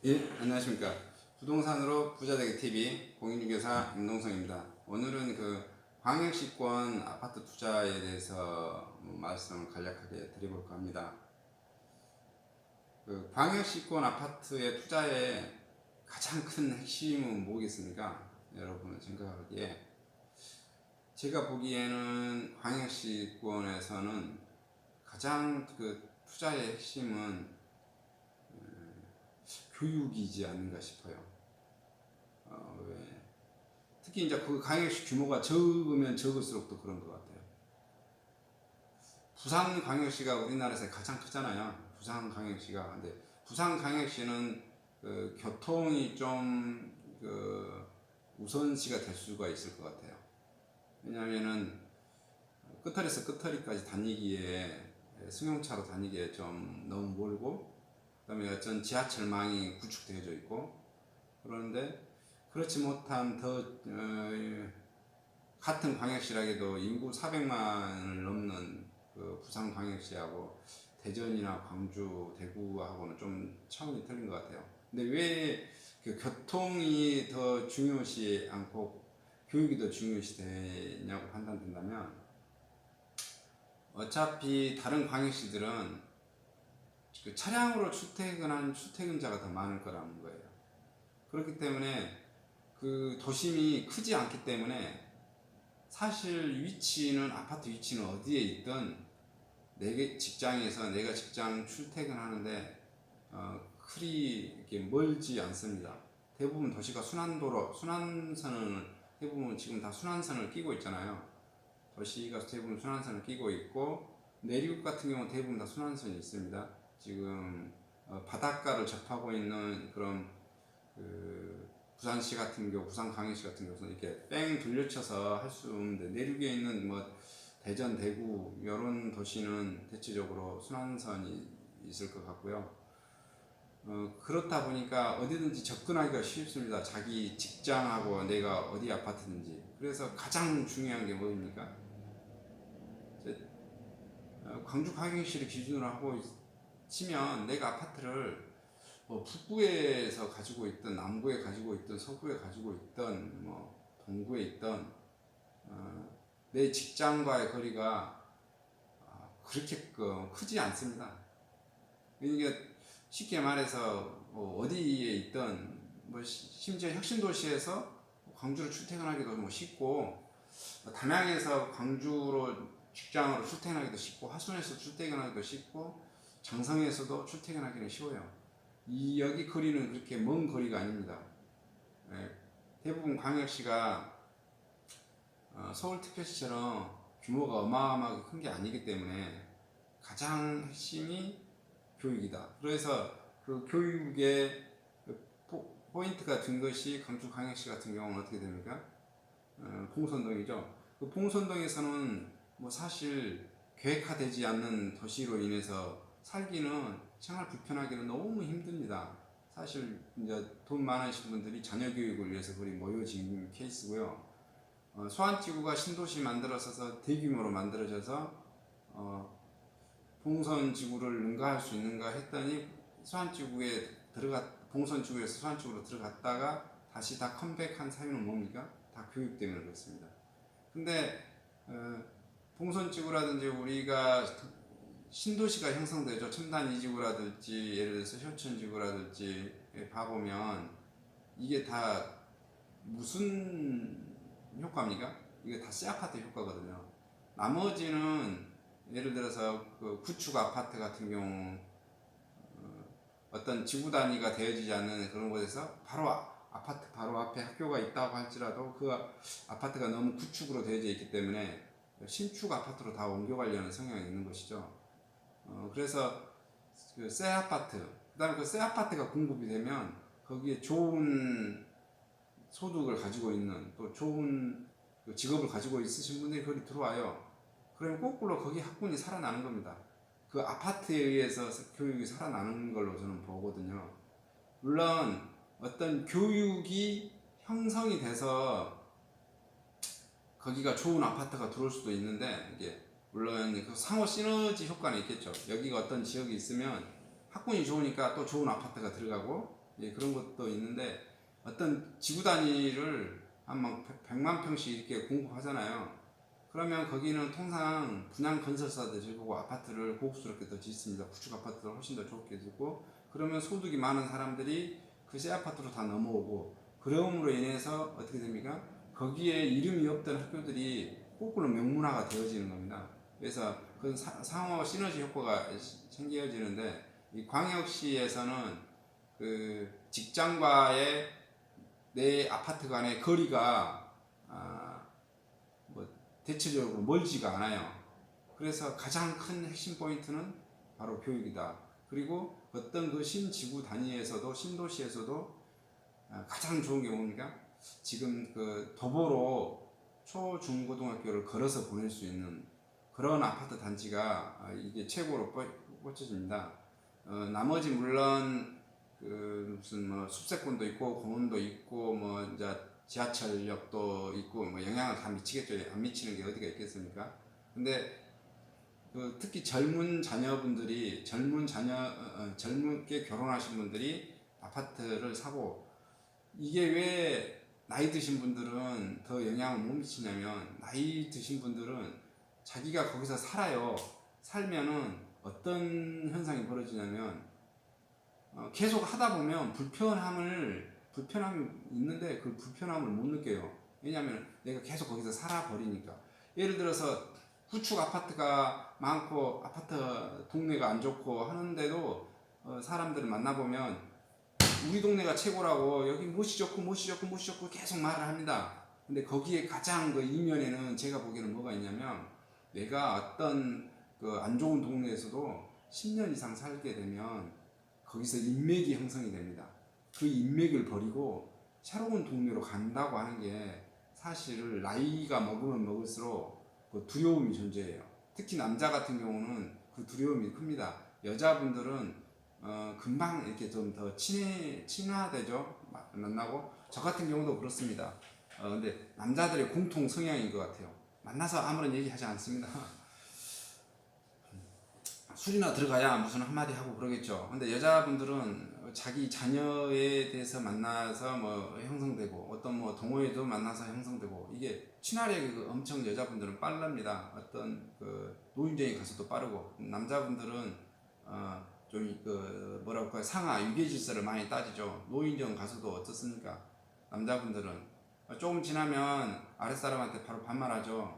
예, 안녕하십니까. 부동산으로 부자되기 TV 공인중개사 임동성입니다. 오늘은 광역시권 아파트 투자에 대해서 말씀을 간략하게 드려볼까 합니다. 광역시권 아파트의 투자의 가장 큰 핵심은 뭐겠습니까? 여러분은 생각하기에 제가 보기에는 광역시권에서는 가장 투자의 핵심은 교육이지 않는가 싶어요. 왜? 특히 이제 그 광역시 규모가 적으면 적을수록 또 그런 것 같아요. 부산광역시가 우리나라에서 가장 크잖아요. 부산광역시가. 근데 부산광역시는 교통이 좀 우선시가 될 수가 있을 것 같아요. 왜냐하면은 끝털에서 끝털이까지 다니기에 승용차로 다니기에 좀 너무 멀고, 그다음에 어떤 지하철망이 구축되어져 있고, 그런데 그렇지 못한 같은 광역시라도 인구 400만을 넘는 부산광역시하고 대전이나 광주, 대구하고는 좀 차원이 틀린 것 같아요. 근데 왜 교통이 더 중요시 않고 교육이 더 중요시 되냐고 판단된다면, 어차피 다른 광역시들은 차량으로 출퇴근한 출퇴근자가 더 많을 거라는 거예요. 그렇기 때문에 도심이 크지 않기 때문에 사실 위치는 아파트 위치는 어디에 있든 내 직장에서 내가 직장 출퇴근하는데 그리 이렇게 멀지 않습니다. 대부분 도시가 순환도로 순환선을 대부분 지금 다 순환선을 끼고 있잖아요. 도시가 대부분 순환선을 끼고 있고 내륙 같은 경우는 대부분 다 순환선이 있습니다. 지금 바닷가를 접하고 있는 그런 부산시 같은 경우, 부산광역시 같은 경우는 이렇게 뺑 돌려쳐서 할 수 없는데, 내륙에 있는 뭐 대전, 대구 이런 도시는 대체적으로 순환선이 있을 것 같고요. 그렇다 보니까 어디든지 접근하기가 쉽습니다. 자기 직장하고 내가 어디 아파트든지. 그래서 가장 중요한 게 뭐입니까? 광주광역시를 기준으로 하고 치면 내가 아파트를 뭐 북구에서 가지고 있던, 남구에 가지고 있던, 서구에 가지고 있던, 뭐 동구에 있던 내 직장과의 거리가 그렇게 크지 않습니다. 그러니까 쉽게 말해서 뭐 어디에 있던, 뭐 심지어 혁신도시에서 광주로 출퇴근하기도 뭐 쉽고, 담양에서 광주로 직장으로 출퇴근하기도 쉽고, 하순에서 출퇴근하기도 쉽고, 장성에서도 출퇴근하기는 쉬워요. 여기 거리는 그렇게 먼 거리가 아닙니다. 예, 대부분 광역시가 서울특별시처럼 규모가 어마어마하게 큰 게 아니기 때문에 가장 핵심이 교육이다. 그래서 그 교육의 포인트가 된 것이 광주광역시 같은 경우는 어떻게 됩니까? 봉선동이죠. 그 봉선동에서는 뭐 사실 계획화되지 않는 도시로 인해서 살기는, 생활 불편하기는 너무 힘듭니다. 사실 이제 돈 많으신 분들이 자녀 교육을 위해서 거기 모여진 케이스고요. 소환지구가 신도시 만들어서 대규모로 만들어져서 봉선지구를 능가할 수 있는가 했더니, 소환지구에 봉선지구에서 소환지구로 들어갔다가 다시 다 컴백한 사유는 뭡니까? 다 교육 때문에 그렇습니다. 근데 봉선지구라든지 우리가 신도시가 형성되죠. 첨단 이지구라든지 예를 들어서 효천지구라든지 봐보면 이게 다 무슨 효과입니까? 이게 다 씨아파트 효과거든요. 나머지는 예를 들어서 구축 아파트 같은 경우 어떤 지구 단위가 되어지지 않는 그런 곳에서 바로 아파트 바로 앞에 학교가 있다고 할지라도 그 아파트가 너무 구축으로 되어져 있기 때문에 신축 아파트로 다 옮겨가려는 성향이 있는 것이죠. 그래서 새 아파트, 그다음에 그 새 아파트가 공급이 되면 거기에 좋은 소득을 가지고 있는, 또 좋은 직업을 가지고 있으신 분들이 거기 들어와요. 그러면 거꾸로 거기 학군이 살아나는 겁니다. 그 아파트에 의해서 교육이 살아나는 걸로 저는 보거든요. 물론 어떤 교육이 형성이 돼서 거기가 좋은 아파트가 들어올 수도 있는데, 이게 물론 그 상호 시너지 효과는 있겠죠. 여기가 어떤 지역이 있으면 학군이 좋으니까 또 좋은 아파트가 들어가고, 예, 그런 것도 있는데 어떤 지구 단위를 한 100만 평씩 이렇게 공급하잖아요. 그러면 거기는 통상 분양 건설사들이 보고 아파트를 고급스럽게 더 짓습니다. 구축 아파트를 훨씬 더 좋게 짓고, 그러면 소득이 많은 사람들이 그 새 아파트로 다 넘어오고, 그러므로 인해서 어떻게 됩니까? 거기에 이름이 없던 학교들이 거꾸로 명문화가 되어지는 겁니다. 그래서 그 상호 시너지 효과가 생겨지는데, 이 광역시에서는 그 직장과의 내 아파트 간의 거리가 뭐 대체적으로 멀지가 않아요. 그래서 가장 큰 핵심 포인트는 바로 교육이다. 그리고 어떤 그 신지구 단위에서도 신도시에서도 가장 좋은 게 뭡니까? 지금 그 도보로 초, 중, 고등학교를 걸어서 보낼 수 있는 그런 아파트 단지가 이게 최고로 꽂혀집니다. 나머지 물론 그 무슨 뭐 숲세권도 있고 공원도 있고 뭐 이제 지하철역도 있고 뭐 영향을 다 미치겠죠. 안 미치는 게 어디가 있겠습니까? 근데 그 특히 젊은 자녀분들이 젊게 결혼하신 분들이 아파트를 사고, 이게 왜 나이 드신 분들은 더 영향을 못 미치냐면, 나이 드신 분들은 자기가 거기서 살아요. 살면은 어떤 현상이 벌어지냐면 계속 하다 보면 불편함이 있는데 그 불편함을 못 느껴요. 왜냐하면 내가 계속 거기서 살아버리니까. 예를 들어서 구축 아파트가 많고 아파트 동네가 안 좋고 하는데도 사람들을 만나보면 우리 동네가 최고라고, 여기 무엇이 좋고 계속 말을 합니다. 근데 거기에 가장 그 이면에는 제가 보기에는 뭐가 있냐면, 내가 어떤 그 안 좋은 동네에서도 10년 이상 살게 되면 거기서 인맥이 형성이 됩니다. 그 인맥을 버리고 새로운 동네로 간다고 하는 게 사실 나이가 먹으면 먹을수록 그 두려움이 존재해요. 특히 남자 같은 경우는 그 두려움이 큽니다. 여자분들은 금방 이렇게 좀 더 친화되죠. 만나고. 저 같은 경우도 그렇습니다. 근데 남자들의 공통 성향인 것 같아요. 만나서 아무런 얘기 하지 않습니다. 술이나 들어가야 무슨 한마디 하고 그러겠죠. 근데 여자분들은 자기 자녀에 대해서 만나서 뭐 형성되고, 어떤 뭐 동호회도 만나서 형성되고, 이게 친화력이 엄청 여자분들은 빠릅니다. 어떤 그 노인정에 가서도 빠르고, 남자분들은 좀 그 뭐라고 할까요, 상하 유계 질서를 많이 따지죠. 노인정 가서도 어떻습니까? 남자분들은 조금 지나면 아랫사람한테 바로 반말하죠.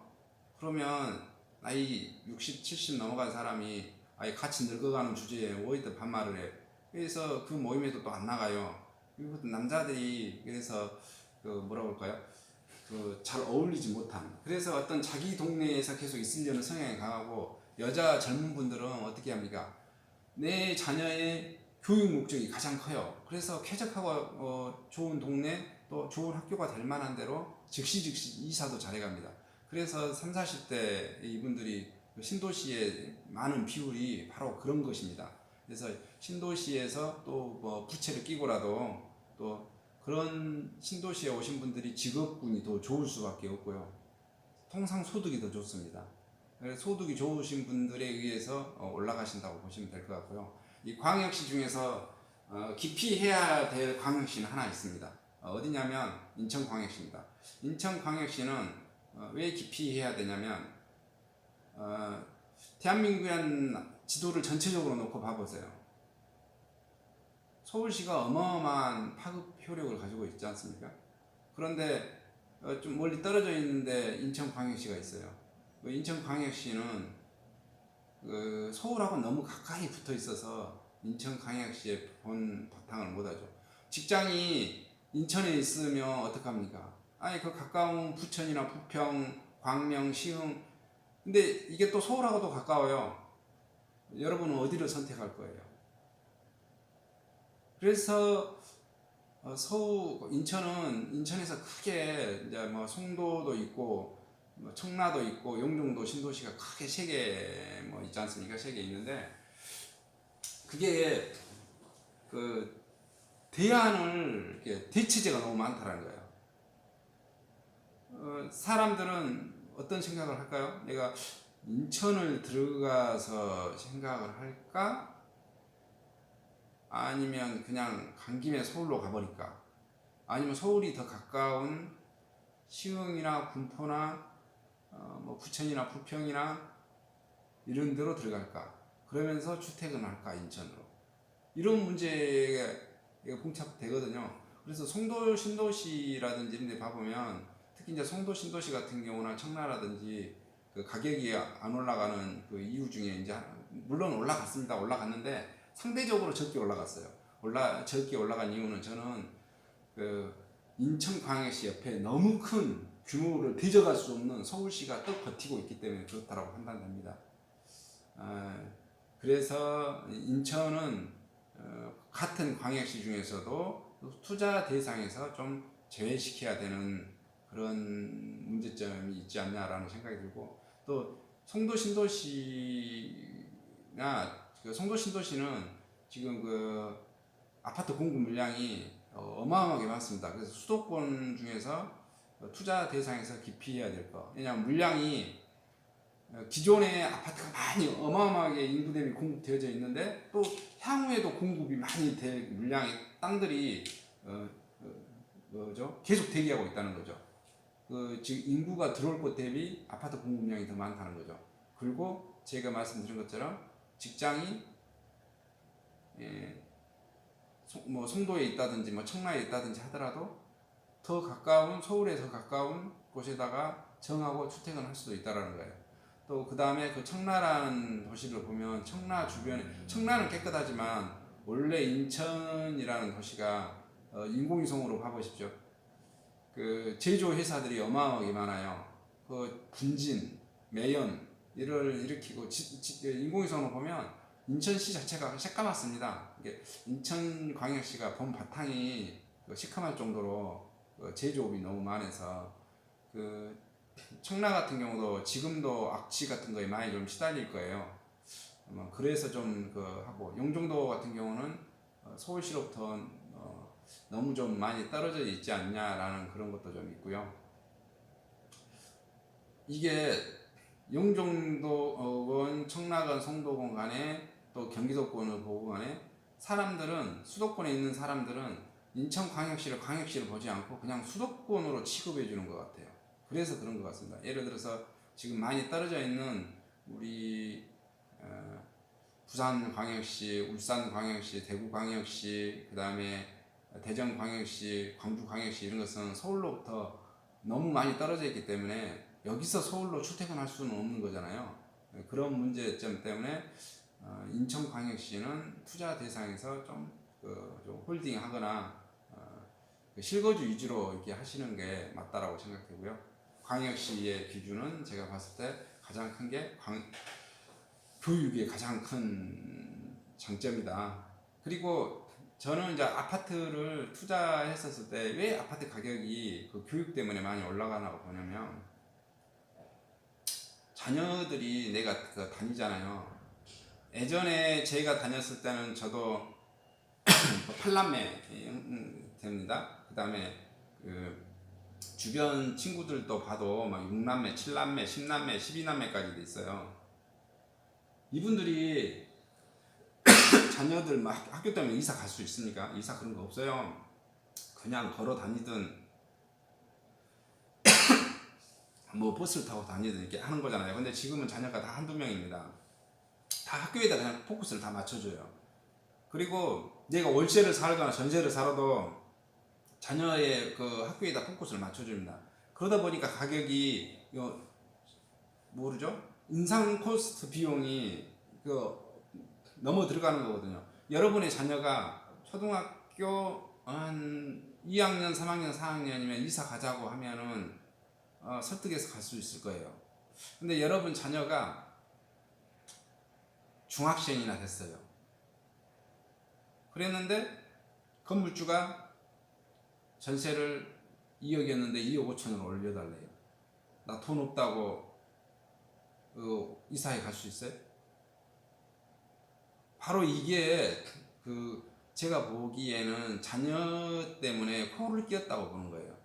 그러면 나이 60, 70 넘어간 사람이 아예 같이 늙어가는 주제에 오히려 반말을 해. 그래서 그 모임에도 또 안 나가요. 그리고 남자들이 그래서 그 뭐라고 할까요? 그 잘 어울리지 못한. 그래서 어떤 자기 동네에서 계속 있으려는 성향이 강하고, 여자 젊은 분들은 어떻게 합니까? 내 자녀의 교육 목적이 가장 커요. 그래서 쾌적하고 좋은 동네, 또 좋은 학교가 될 만한 대로 즉시 이사도 잘해갑니다. 그래서 3, 40대 이분들이 신도시의 많은 비율이 바로 그런 것입니다. 그래서 신도시에서 또 뭐 부채를 끼고라도 또 그런 신도시에 오신 분들이 직업군이 더 좋을 수밖에 없고요. 통상 소득이 더 좋습니다. 소득이 좋으신 분들에 의해서 올라가신다고 보시면 될 것 같고요. 이 광역시 중에서 깊이 해야 될 광역시는 하나 있습니다. 어디냐면 인천광역시입니다. 인천광역시는 왜 깊이 해야 되냐면, 대한민국의 지도를 전체적으로 놓고 봐보세요. 서울시가 어마어마한 파급 효력을 가지고 있지 않습니까? 그런데 좀 멀리 떨어져 있는데 인천광역시가 있어요. 인천광역시는 서울하고 너무 가까이 붙어 있어서 인천광역시에 본 바탕을 못하죠. 직장이 인천에 있으면 어떡합니까? 아니 그 가까운 부천이나 부평, 광명, 시흥, 근데 이게 또 서울하고도 가까워요. 여러분은 어디를 선택할 거예요? 그래서 인천에서 크게 이제 뭐 송도도 있고 뭐 청라도 있고 용종도 신도시가 크게 세 개 뭐 있지 않습니까? 세 개 있는데, 그게 그 대안을 이렇게 대체제가 너무 많다라는 거예요. 사람들은 어떤 생각을 할까요? 내가 인천을 들어가서 생각을 할까? 아니면 그냥 간 김에 서울로 가버릴까? 아니면 서울이 더 가까운 시흥이나 군포나 뭐 부천이나 부평이나 이런 데로 들어갈까? 그러면서 주택은 할까? 인천으로. 이런 문제가 봉착되거든요. 그래서 송도 신도시라든지 이런 데 봐보면 특히 이제 송도 신도시 같은 경우나 청라라든지 그 가격이 안 올라가는 그 이유 중에 이제 물론 올라갔습니다. 올라갔는데 상대적으로 적게 올라갔어요. 적게 올라간 이유는 저는 그 인천광역시 옆에 너무 큰 규모를 대적할 수 없는 서울시가 또 버티고 있기 때문에 그렇다고 판단됩니다. 그래서 인천은 같은 광역시 중에서도 투자 대상에서 좀 제외시켜야 되는 그런 문제점이 있지 않냐라는 생각이 들고, 또 송도 신도시나 그 송도 신도시는 지금 그 아파트 공급 물량이 어마어마하게 많습니다. 그래서 수도권 중에서 투자 대상에서 기피해야 될 거. 왜냐하면 물량이 기존의 아파트가 많이 어마어마하게 인구 대비 공급되어져 있는데 또 향후에도 공급이 많이 될 물량의 땅들이 계속 대기하고 있다는 거죠. 즉 인구가 들어올 것 대비 아파트 공급량이 더 많다는 거죠. 그리고 제가 말씀드린 것처럼 직장이 뭐 송도에 있다든지 뭐 청라에 있다든지 하더라도 더 가까운 서울에 더 가까운 곳에다가 정하고 주택을 할 수도 있다라는 거예요. 또 그 다음에 그 청라라는 도시를 보면 청라 주변에 청라는 깨끗하지만 원래 인천이라는 도시가 인공위성으로 봐보십시오. 그 제조 회사들이 어마어마하게 많아요. 그 분진, 매연 이를 일으키고 인공위성으로 보면 인천시 자체가 새까맣습니다. 이게 인천광역시가 본 바탕이 시커멀 정도로 제조업이 너무 많아서 그 청라 같은 경우도 지금도 악취 같은 거에 많이 좀 시달릴 거예요. 그래서 좀 하고 영종도 같은 경우는 서울시로부터 너무 좀 많이 떨어져 있지 않냐라는 그런 것도 좀 있고요. 이게 영종도건 청라건 송도건 간에 또 경기도권을 보고 간에 사람들은 수도권에 있는 사람들은 인천광역시를 광역시를 보지 않고 그냥 수도권으로 취급해 주는 것 같아요. 그래서 그런 것 같습니다. 예를 들어서 지금 많이 떨어져 있는 우리 부산광역시, 울산광역시, 대구광역시, 그 다음에 대전광역시, 광주광역시 이런 것은 서울로부터 너무 많이 떨어져 있기 때문에 여기서 서울로 출퇴근할 수는 없는 거잖아요. 그런 문제점 때문에 인천광역시는 투자 대상에서 좀 홀딩하거나 실거주 위주로 이렇게 하시는 게 맞다라고 생각되고요. 광역시의 기준은 제가 봤을 때 가장 큰 게 교육의 가장 큰 장점이다. 그리고 저는 이제 아파트를 투자했었을 때 왜 아파트 가격이 그 교육 때문에 많이 올라가나 보냐면 자녀들이 내가 다니잖아요. 예전에 제가 다녔을 때는 저도 8남매 됩니다. 그 다음에 주변 친구들도 봐도 막 6남매, 7남매, 10남매, 12남매까지도 있어요. 이분들이 자녀들 막 학교 때문에 이사 갈 수 있습니까? 이사 그런 거 없어요. 그냥 걸어 다니든 뭐 버스를 타고 다니든 이렇게 하는 거잖아요. 근데 지금은 자녀가 다 한두 명입니다. 다 학교에다 그냥 포커스를 다 맞춰줘요. 그리고 내가 월세를 살거나 전세를 살아도 자녀의 그 학교에다 포커스를 맞춰줍니다. 그러다 보니까 가격이 모르죠? 인상 코스트 비용이 넘어 들어가는 거거든요. 여러분의 자녀가 초등학교 한 2학년, 3학년, 4학년이면 이사 가자고 하면은 설득해서 갈 수 있을 거예요. 근데 여러분 자녀가 중학생이나 됐어요. 그랬는데 건물주가 전세를 2억이었는데 2억 5천으로 올려달래요. 나 돈 없다고 이사해 갈 수 있어요? 바로 이게 제가 보기에는 자녀 때문에 코를 끼었다고 보는 거예요.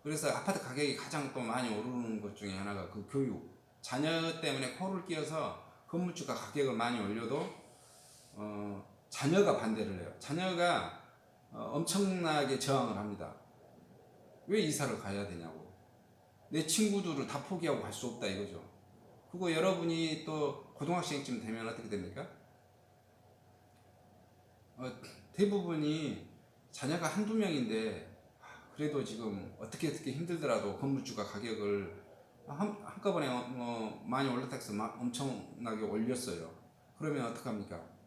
그래서 아파트 가격이 가장 또 많이 오르는 것 중에 하나가 그 교육. 자녀 때문에 코를 끼어서 건물주가 가격을 많이 올려도 자녀가 반대를 해요. 자녀가 엄청나게 저항을 합니다. 왜 이사를 가야 되냐고. 내 친구들을 다 포기하고 갈 수 없다 이거죠. 그거 여러분이 또 고등학생쯤 되면 어떻게 됩니까? 대부분이 자녀가 한두 명인데 그래도 지금 어떻게 힘들더라도 건물주가 가격을 한꺼번에 많이 올랐다 해서 엄청나게 올렸어요. 그러면 어떡합니까?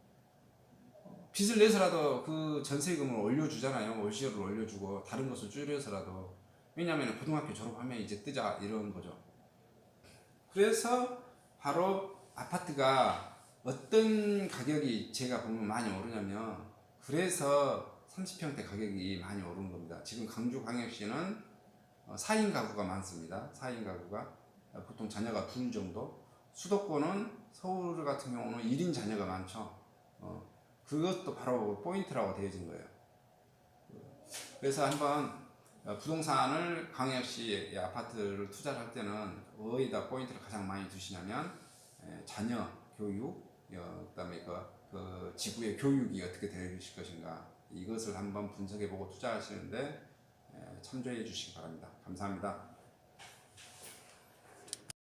빚을 내서라도 그 전세금을 올려주잖아요. 월시효를 올려주고 다른 것을 줄여서라도. 왜냐하면 고등학교 졸업하면 이제 뜨자 이런 거죠. 그래서 바로 아파트가 어떤 가격이 제가 보면 많이 오르냐면 그래서 30평대 가격이 많이 오른 겁니다. 지금 강주광역시는 4인 가구가 많습니다. 4인 가구가 보통 자녀가 둘 정도. 수도권은 서울 같은 경우는 1인 자녀가 많죠. 그것도 바로 포인트라고 되어진 거예요. 그래서 한번 부동산을 광역시 아파트를 투자를 할 때는 어디다 포인트를 가장 많이 두시냐면 자녀 교육, 그다음에 그 지구의 교육이 어떻게 되실 것인가 이것을 한번 분석해보고 투자하시는데 참조해 주시기 바랍니다. 감사합니다.